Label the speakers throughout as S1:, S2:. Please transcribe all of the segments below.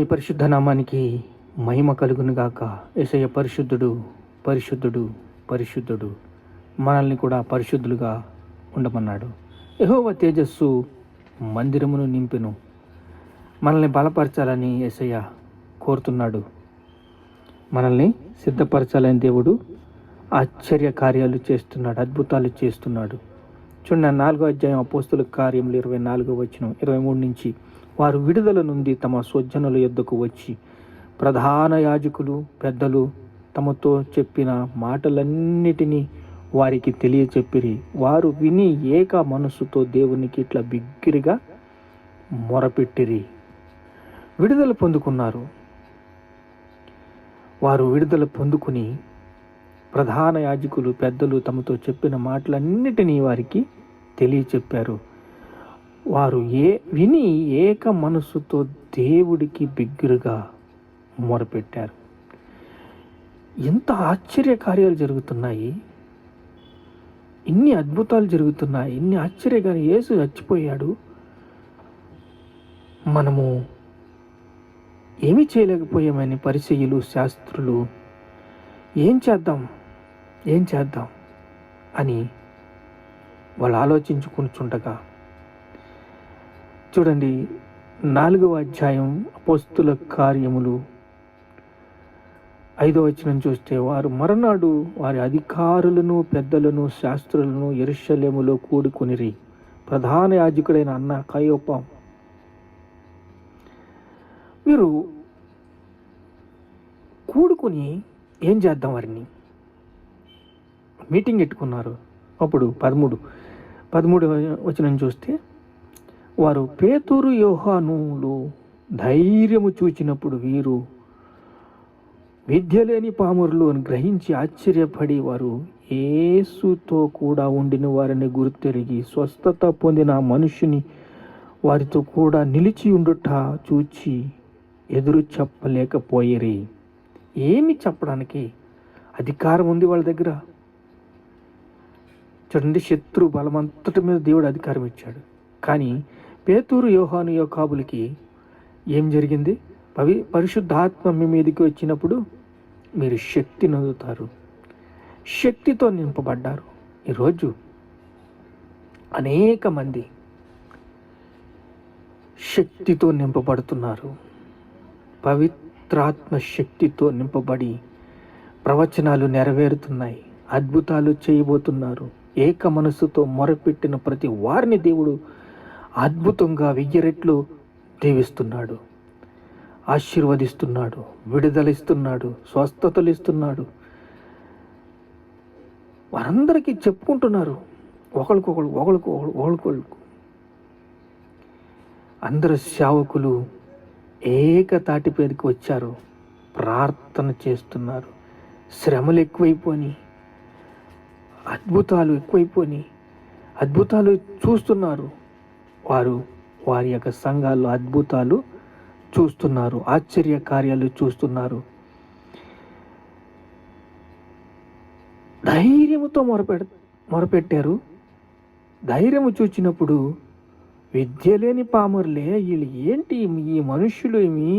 S1: ఈ పరిశుద్ధ నామానికి మహిమ కలుగునుగాక. యేసయ్య పరిశుద్ధుడు, పరిశుద్ధుడు, పరిశుద్ధుడు. మనల్ని కూడా పరిశుద్ధులుగా ఉండమన్నాడు. యెహోవా తేజస్సు మందిరమును నింపెను. మనల్ని బలపరచాలని యేసయ్య కోరుతున్నాడు. మనల్ని సిద్ధపరచాలని దేవుడు ఆశ్చర్య కార్యాలు చేస్తున్నాడు, అద్భుతాలు చేస్తున్నాడు. చూడండి, 4వ అధ్యాయం అపోస్తుల కార్యములు 24వ వచనం 23 నుంచి. వారు విడుదల నుండి తమ స్వజనుల యొద్దకు వచ్చి ప్రధాన యాజకులు పెద్దలు తమతో చెప్పిన మాటలన్నిటినీ వారికి తెలియచెప్పిరి. వారు విని ఏక మనస్సుతో దేవునికి ఇట్లా బిగ్గరగా మొరపెట్టిరి. విడుదల పొందుకున్నారు. వారు విడుదల పొందుకుని ప్రధాన యాజకులు పెద్దలు తమతో చెప్పిన మాటలన్నిటినీ వారికి తెలియచెప్పారు. వారు విని ఏక మనస్సుతో దేవుడికి బిగ్గరగా మొరపెట్టారు. ఎంత ఆశ్చర్య కార్యాలు జరుగుతున్నాయి, ఇన్ని అద్భుతాలు జరుగుతున్నాయి, ఇన్ని ఆశ్చర్యకార్యాలు. యేసు చచ్చిపోయాడు, మనము ఏమీ చేయలేకపోయామని పరిసయ్యులు శాస్త్రులు ఏం చేద్దాం అని వాళ్ళు ఆలోచించుకుంటుండగా చూడండి, 4వ అధ్యాయం అపోస్తుల కార్యములు 5వ వచనం చూస్తే, వారు మరునాడు వారి అధికారులను పెద్దలను శాస్త్రులను యెరూషలేములో కూడుకొనిరి. ప్రధాన యాజకుడైన అన్న కయప వీరు కూడుకుని ఏం చేద్దాం వారిని మీటింగ్ పెట్టుకున్నారు. అప్పుడు 13వ వచనం చూస్తే, వారు పేతురు యోహానులు ధైర్యము చూచినప్పుడు వీరు విద్య లేని పామరులు అని గ్రహించి ఆశ్చర్యపడి వారు యేసుతో కూడా ఉండిన వారిని గుర్తెరిగి స్వస్థత పొందిన మనుషుని వారితో కూడా నిలిచి ఉండుట చూచి ఎదురు చెప్పలేకపోయిరి. ఏమి చెప్పడానికి అధికారం ఉంది వాళ్ళ దగ్గర. చూడండి, శత్రు బలమంతటి మీద దేవుడు అధికారం ఇచ్చాడు. కానీ పేతురు యోహాను యాకోబులకి ఏం జరిగింది? పరిశుద్ధాత్మ మీ మీదకి వచ్చినప్పుడు మీరు శక్తి నొందుతారు, శక్తితో నింపబడ్డారు. ఈరోజు అనేక మంది శక్తితో నింపబడుతున్నారు. పవిత్రాత్మ శక్తితో నింపబడి ప్రవచనాలు నెరవేరుతున్నాయి, అద్భుతాలు చేయబోతున్నారు. ఏక మనస్సుతో మొరపెట్టిన ప్రతి వారిని దేవుడు అద్భుతంగా 1000 రెట్లు దీవిస్తున్నాడు, ఆశీర్వదిస్తున్నాడు, విడుదల ఇస్తున్నాడు, స్వస్థతలు ఇస్తున్నాడు. వారందరికీ చెప్పుకుంటున్నారు, ఒకళ్ళకొకళ్ళు. అందరు సేవకులు ఏకతాటి పేరుకి వచ్చారు, ప్రార్థన చేస్తున్నారు. శ్రమలు ఎక్కువైపోయి, అద్భుతాలు ఎక్కువైపోయి, అద్భుతాలు చూస్తున్నారు. వారి యొక్క సంఘాల్లో అద్భుతాలు చూస్తున్నారు, ఆశ్చర్య కార్యాలు చూస్తున్నారు. ధైర్యముతో మొరపెట్టారు. ధైర్యము చూచినప్పుడు విద్య లేని పామరులే వీళ్ళు ఏంటి, ఈ మనుష్యులు ఏమి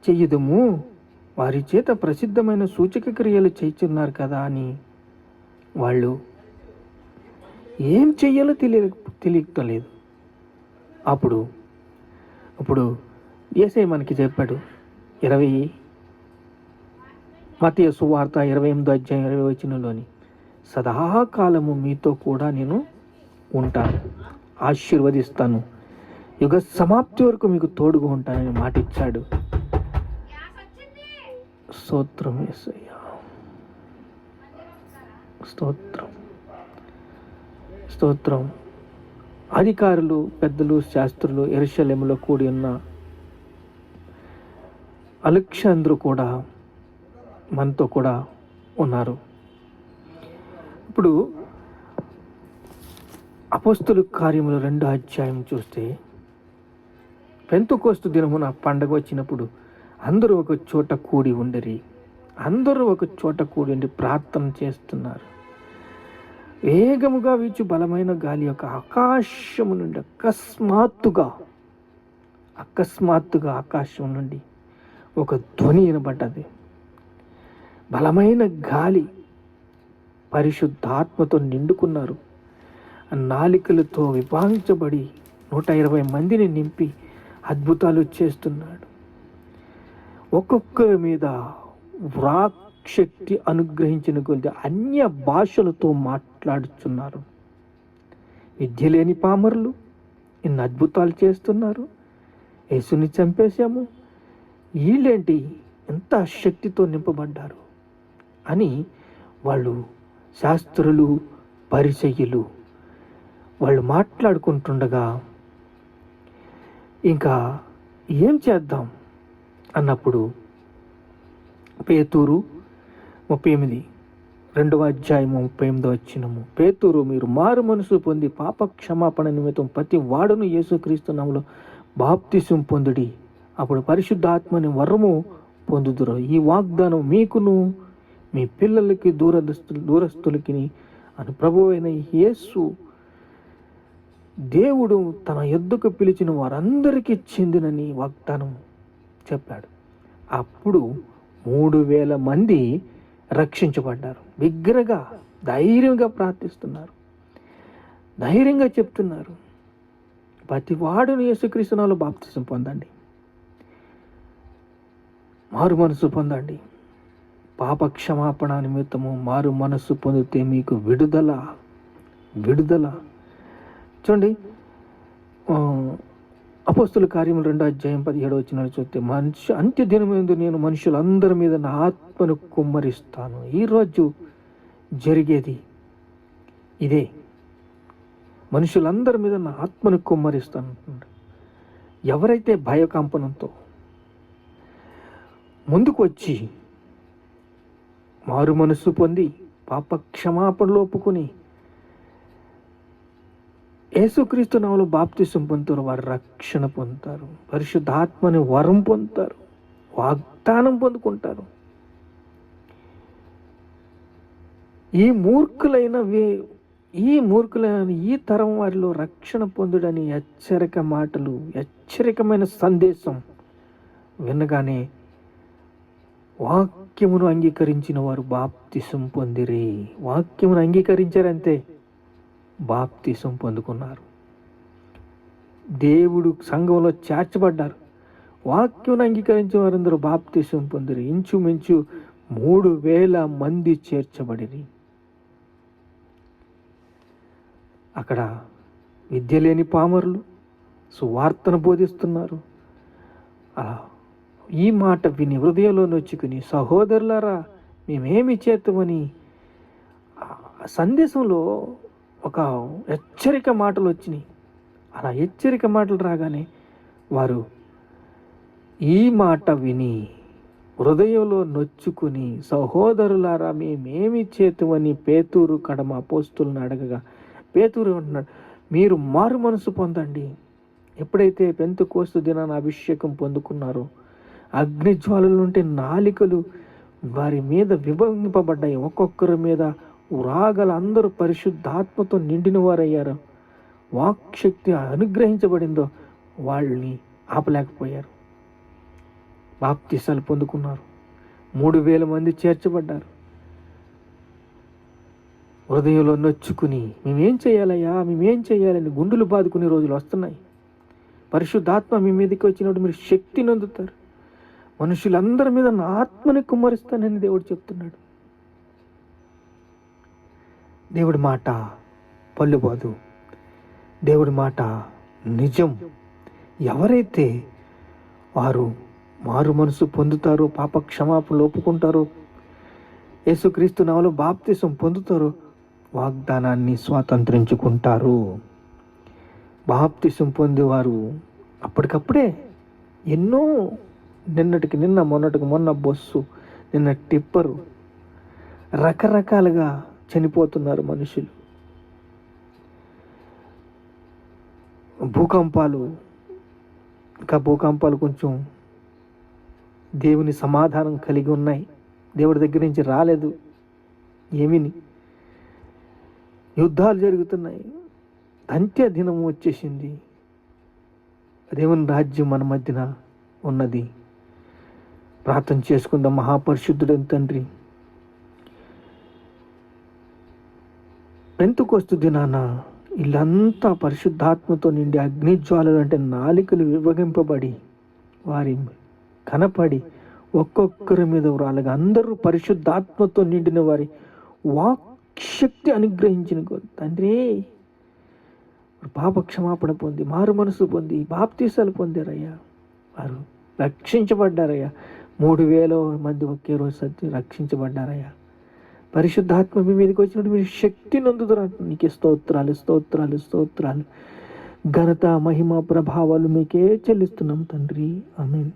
S1: చెయ్యదము, వారి చేత ప్రసిద్ధమైన సూచక క్రియలు చేస్తున్నారు కదా అని వాళ్ళు ఏం చెయ్యాలో తెలియలేదు. అప్పుడు యేసయ్య మనకి చెప్పాడు. మత్తయి సువార్త 28వ అధ్యాయం 20వ వచనంలోని, సదాకాలము మీతో కూడా నేను ఉంటాను, ఆశీర్వదిస్తాను, యుగ సమాప్తి వరకు మీకు తోడుగా ఉంటానని మాట ఇచ్చాడు. స్తోత్రం యేసయ్య, స్తోత్రం. అధికారులు పెద్దలు శాస్త్రులు యెరూషలేములో కూడి ఉన్న అలెగ్జాంద్రు కూడా మనతో కూడా ఉన్నారు. ఇప్పుడు అపోస్తుల కార్యములు 2వ అధ్యాయం చూస్తే, పెంతెకోస్తు దినమున పండగ వచ్చినప్పుడు అందరూ ఒక చోట కూడి ఉండిరి. అందరూ ఒక చోట కూడి ఉండి ప్రార్థన చేస్తున్నారు. వేగముగా వీచు బలమైన గాలి యొక్క ఆకాశము నుండి అకస్మాత్తుగా అకస్మాత్తుగా ఆకాశం నుండి ఒక ధ్వని వినబడ్డది. బలమైన గాలి, పరిశుద్ధాత్మతో నిండుకున్నారు. నాలికలతో విభాగించబడి 120 మందిని నింపి అద్భుతాలు చేస్తున్నాడు. ఒక్కొక్కరి మీద వాక్శక్తి అనుగ్రహించిన కొద్ది అన్య భాషలతో మాట్లాడుతున్నారు. విద్య లేని పామరులు ఇన్ని అద్భుతాలు చేస్తున్నారు. యేసుని చంపేశాము, వీళ్ళేంటి ఎంత శక్తితో నింపబడ్డారు అని వాళ్ళు శాస్త్రులు, పరిసయ్యులు వాళ్ళు మాట్లాడుకుంటుండగా ఇంకా ఏం చేద్దాం అన్నప్పుడు పేతురు 38 2వ అధ్యాయము 38వ వచనము, పేతురు, మీరు మారు మనసు పొంది పాప క్షమాపణ నిమిత్తం ప్రతి వాడును యేసుక్రీస్తు నామములో బాప్తిసం పొందుడి, అప్పుడు పరిశుద్ధాత్మని వరము పొందుదురు. ఈ వాగ్దానం మీకును మీ పిల్లలకి దూరస్తులకి అని ప్రభువైన యేసు దేవుడు తన యొద్దకు పిలిచిన వారందరికీ చెందినని వాగ్దానం చెప్పాడు. అప్పుడు 3000 మంది రక్షించబడ్డారు. బిగ్గరగా ధైర్యంగా ప్రార్థిస్తున్నారు, ధైర్యంగా చెప్తున్నారు, ప్రతి వాడును యేసుక్రీస్తు నామములో బాప్తిసం పొందండి, మారు మనసు పొందండి, పాప క్షమాపణ నిమిత్తము మారు మనస్సు పొందితే మీకు విడుదల. చూడండి, అపోస్తుల కార్యములు 2వ అధ్యాయం 17వ వచనాలు చూస్తే, అంత్య దినమందు నేను మనుషులందరి మీద నా ఆత్మను కుమ్మరిస్తాను. ఈరోజు జరిగేది ఇదే, మనుషులందరి మీద నా ఆత్మను కుమ్మరిస్తాను. ఎవరైతే భయకంపనంతో ముందుకు వచ్చి మారు మనస్సు పొంది పాప క్షమాపణలు ఒప్పుకొని యేసుక్రీస్తు నామములో బాప్తిసం పొందుతారు, వారు రక్షణ పొందుతారు, పరిశుద్ధాత్మని వరం పొందుతారు, వాగ్దానం పొందుకుంటారు. ఈ మూర్ఖులైన ఈ తరం వారిలో రక్షణ పొందుడని హెచ్చరికమైన సందేశం వినగానే వాక్యమును అంగీకరించిన వారు బాప్తిసం పొందిరి. వాక్యమును అంగీకరించారంతే, బాప్తిసం పొందుకున్నారు, దేవుడు సంఘంలో చేర్చబడ్డారు. వాక్యమును అంగీకరించే వారందరూ బాప్తిసం పొందిరి. ఇంచుమించు 3000 మంది చేర్చబడిరి. అక్కడ విద్య లేని పామరులు సువార్తను బోధిస్తున్నారు. ఈ మాట విని హృదయంలో నొచ్చుకుని, సహోదరులారా మేమేమి చేద్దామని సందేశంలో ఒక హెచ్చరిక మాటలు వచ్చినాయి. అలా హెచ్చరిక మాటలు రాగానే వారు ఈ మాట విని హృదయంలో నొచ్చుకుని, సహోదరులారా మేమేమి చేతుమని పేతురు కడమ అపోస్తులను అడగగా, పేతురు అంటున్నాడు, మీరు మారు మనసు పొందండి. ఎప్పుడైతే పెంతెకోస్తు దినాన అభిషేకం పొందుకున్నారో అగ్నిజ్వాలల నుండి నాలికలు వారి మీద విభజింపబడ్డాయి. ఒక్కొక్కరి మీద రాగల అందరూ పరిశుద్ధాత్మతో నిండిన వారయ్యారు. వాక్శక్తి అనుగ్రహించబడిందో వాళ్ళని ఆపలేకపోయారు. బాప్తిసాలు పొందుకున్నారు. 3000 మంది చేర్చబడ్డారు. హృదయంలో నొచ్చుకుని మేమేం చేయాలని గుండెలు బాదుకునే రోజులు వస్తున్నాయి. పరిశుద్ధాత్మ మీ మీదకి వచ్చినప్పుడు మీరు శక్తి నొందుతారు. మనుషులందరి మీద నా ఆత్మని కుమ్మరిస్తానని దేవుడు చెప్తున్నాడు. దేవుడి మాట పల్లుబాదు, దేవుడి మాట నిజం. ఎవరైతే వారు మారు మనసు పొందుతారో, పాప క్షమాపణలు ఒప్పుకుంటారో, యేసుక్రీస్తు నామములో బాప్తిసం పొందుతారో వాగ్దానాన్ని స్వాతంత్రించుకుంటారు. బాప్తిసం పొందేవారు అప్పటికప్పుడే ఎన్నో, నిన్నటికి నిన్న, మొన్నటికి మొన్న బస్సు, నిన్న టిప్పరు, రకరకాలుగా చనిపోతున్నారు మనుషులు. భూకంపాలు కొంచెం దేవుని సమాధానం కలిగి ఉన్నాయి. దేవుడి దగ్గర నుంచి రాలేదు ఏమీని. యుద్ధాలు జరుగుతున్నాయి. అంత్య దినము వచ్చేసింది. దేవుని రాజ్యం మన మధ్యన ఉన్నది. ప్రార్థన చేసుకుందాం. మహాపరిశుద్ధుడైన తండ్రి, పెంతెకొస్తు దినాన ఇల్లంతా పరిశుద్ధాత్మతో నిండి అగ్నిజ్వాలలు అంటే నాలికలు విభజింపబడి వారి కనపడి ఒక్కొక్కరి మీద వ్రాలగా అందరూ పరిశుద్ధాత్మతో నిండిన వారి వాక్శక్తి అనుగ్రహించిన తండ్రి, పాప క్షమాపణ పొంది మారు మనసు పొంది బాప్తీసాలు పొందారయ్యా. వారు రక్షించబడ్డారయ్యా. 3,000 మంది ఒకే రోజు రక్షించబడ్డారయ్యా. పరిశుద్ధాత్మ మీ మీదకి వచ్చినట్టు మీరు శక్తి నందుతారు. నీకే స్తోత్రాలు స్తోత్రాలు స్తోత్రాలు. ఘనత మహిమ ప్రభావాలు మీకే చెల్లిస్తున్నాం తండ్రి. ఆమేన్.